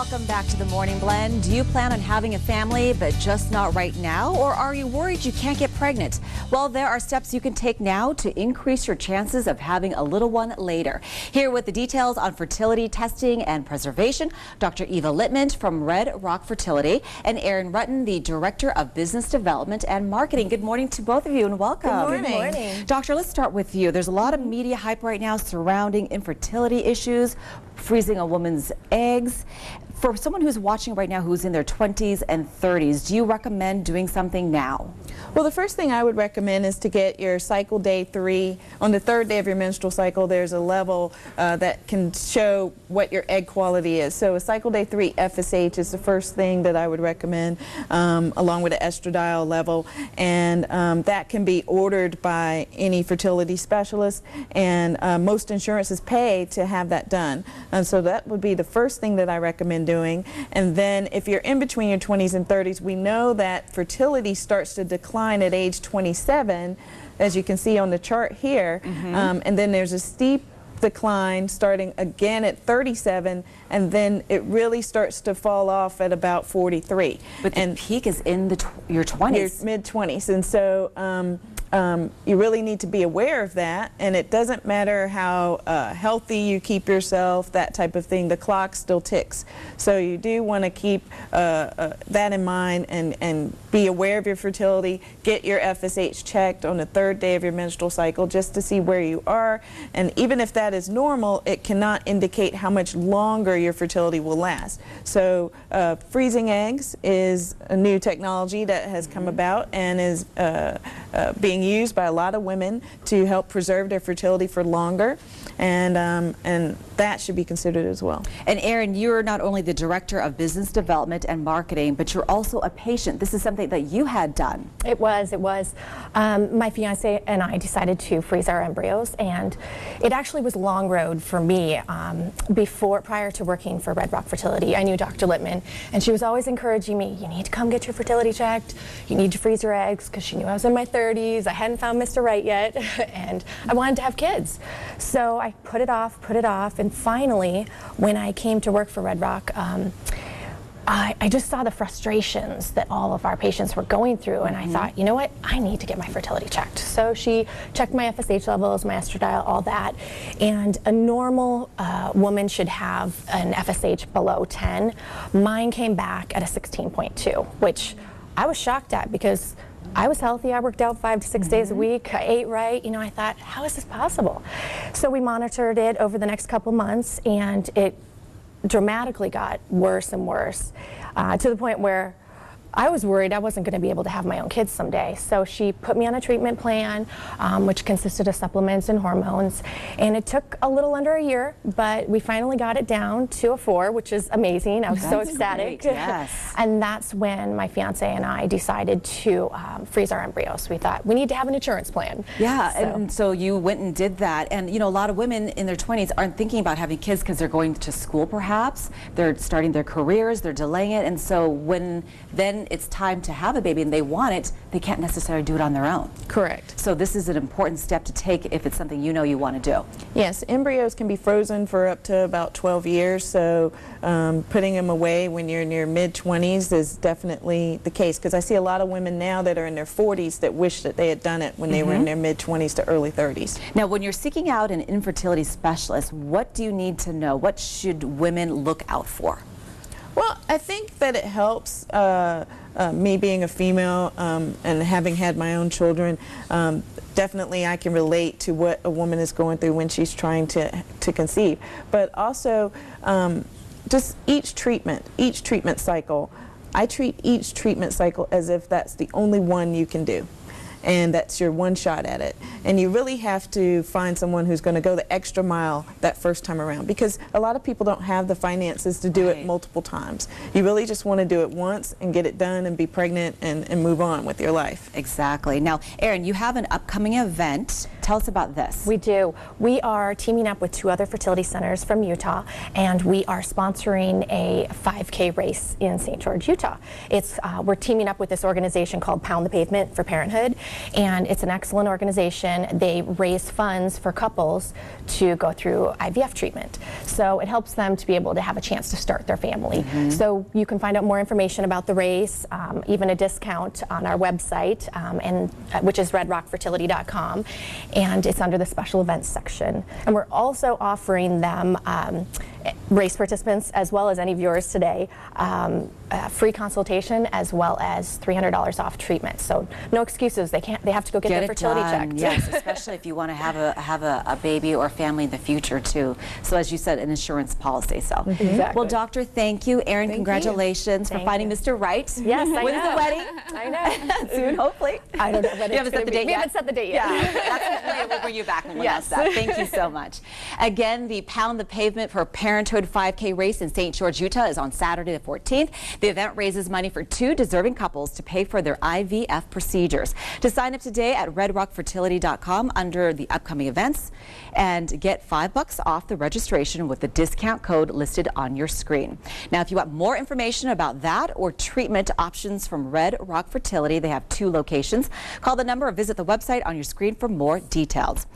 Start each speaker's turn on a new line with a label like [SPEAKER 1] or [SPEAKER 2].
[SPEAKER 1] Welcome back to the Morning Blend. Do you plan on having a family, but just not right now? Or are you worried you can't get pregnant? Well, there are steps you can take now to increase your chances of having a little one later. Here with the details on fertility testing and preservation, Dr. Eva Littman from Red Rock Fertility and Erin Rutten, the Director of Business Development and Marketing. Good morning to both of you and welcome.
[SPEAKER 2] Good morning. Good morning.
[SPEAKER 1] Doctor, let's start with you. There's a lot of media hype right now surrounding infertility issues, freezing a woman's eggs. For someone who's watching right now who's in their 20s and 30s, do you recommend doing something now?
[SPEAKER 2] Well, the first thing I would recommend is to get your cycle day 3. On the 3rd day of your menstrual cycle, there's a level that can show what your egg quality is. So a cycle day 3 FSH is the first thing that I would recommend, along with an estradiol level. And that can be ordered by any fertility specialist, and most insurances pay to have that done. And so that would be the first thing that I recommend doing. And then if you're in between your 20s and 30s, we know that fertility starts to decline at age 27, as you can see on the chart here. And then there's a steep decline starting again at 37, and then it really starts to fall off at about 43.
[SPEAKER 1] But the peak is in your 20s.
[SPEAKER 2] Your mid-20s. And so you really need to be aware of that, and it doesn't matter how healthy you keep yourself, that type of thing, the clock still ticks. So you do want to keep that in mind and be aware of your fertility. Get your FSH checked on the 3rd day of your menstrual cycle just to see where you are, and even if that is normal, it cannot indicate how much longer your fertility will last. So freezing eggs is a new technology that has come about and is being used by a lot of women to help preserve their fertility for longer, and that should be considered as well.
[SPEAKER 1] And Erin, you're not only the Director of Business Development and Marketing, but you're also a patient. This is something that you had done.
[SPEAKER 3] It was. My fiance and I decided to freeze our embryos, and it actually was a long road for me. Prior to working for Red Rock Fertility, I knew Dr. Littman, and she was always encouraging me, you need to come get your fertility checked, you need to freeze your eggs, because she knew I was in my 30s, I hadn't found Mr. Right yet, and I wanted to have kids. So I put it off, and finally, when I came to work for Red Rock, I just saw the frustrations that all of our patients were going through, and I thought, you know what, I need to get my fertility checked. So she checked my FSH levels, my estradiol, all that, and a normal woman should have an FSH below 10. Mine came back at a 16.2, which I was shocked at because I was healthy. I worked out 5 to 6 days a week. I ate right. You know, I thought, how is this possible? So we monitored it over the next couple months, and it dramatically got worse and worse, to the point where I was worried I wasn't going to be able to have my own kids someday. So she put me on a treatment plan, which consisted of supplements and hormones. And it took a little under a year, but we finally got it down to a 4, which is amazing. I was so ecstatic.
[SPEAKER 1] Great, yes.
[SPEAKER 3] And that's when my fiance and I decided to freeze our embryos. We thought we need to have an insurance plan.
[SPEAKER 1] Yeah, and so you went and did that. And you know, a lot of women in their 20s aren't thinking about having kids because they're going to school perhaps. They're starting their careers, they're delaying it. And so when then it's time to have a baby and they want it, they can't necessarily do it on their own.
[SPEAKER 2] Correct.
[SPEAKER 1] So this is an important step to take if it's something you know you want to do.
[SPEAKER 2] Yes, embryos can be frozen for up to about 12 years, so putting them away when you're in your mid-20s is definitely the case, because I see a lot of women now that are in their 40s that wish that they had done it when they were in their mid-20s to early 30s.
[SPEAKER 1] Now, when you're seeking out an infertility specialist, what do you need to know? What should women look out for?
[SPEAKER 2] Well, I think that it helps, me being a female and having had my own children, definitely I can relate to what a woman is going through when she's trying to conceive. But also, just each treatment cycle, I treat each treatment cycle as if that's the only one you can do. And that's your one shot at it. And you really have to find someone who's going to go the extra mile that first time around, because a lot of people don't have the finances to do it multiple times. You really just want to do it once and get it done and be pregnant and move on with your life.
[SPEAKER 1] Exactly. Now, Erin, you have an upcoming event Tell us about this.
[SPEAKER 3] We do. We are teaming up with 2 other fertility centers from Utah, and we are sponsoring a 5K race in St. George, Utah. We're teaming up with this organization called Pound the Pavement for Parenthood, and it's an excellent organization. They raise funds for couples to go through IVF treatment. So it helps them to be able to have a chance to start their family. So you can find out more information about the race, even a discount on our website, which is redrockfertility.com, and it's under the special events section. And we're also offering them, race participants as well as any viewers today, free consultation as well as $300 off treatment. So no excuses. They have to go get their fertility checked.
[SPEAKER 1] Yes, especially if you want to have a baby or family in the future too. So as you said, an insurance policy. So
[SPEAKER 3] Exactly.
[SPEAKER 1] well, doctor, thank you. Erin, congratulations for finding Mr. Right.
[SPEAKER 3] Yes, I
[SPEAKER 1] When's
[SPEAKER 3] know.
[SPEAKER 1] the wedding?
[SPEAKER 3] I know.
[SPEAKER 1] Soon, hopefully.
[SPEAKER 3] I don't know when
[SPEAKER 1] You haven't set the date
[SPEAKER 3] We
[SPEAKER 1] yet?
[SPEAKER 3] haven't set the date yet.
[SPEAKER 1] Yeah, we'll bring you back when we
[SPEAKER 3] Yes.
[SPEAKER 1] announce that. Thank you so much. Again, the Pound the Pavement for Parenthood 5K race in St. George, Utah is on Saturday the 14th. The event raises money for 2 deserving couples to pay for their IVF procedures. To sign up today at redrockfertility.com under the upcoming events and get $5 off the registration with the discount code listed on your screen. Now, if you want more information about that or treatment options from Red Rock Fertility, they have 2 locations. Call the number or visit the website on your screen for more details.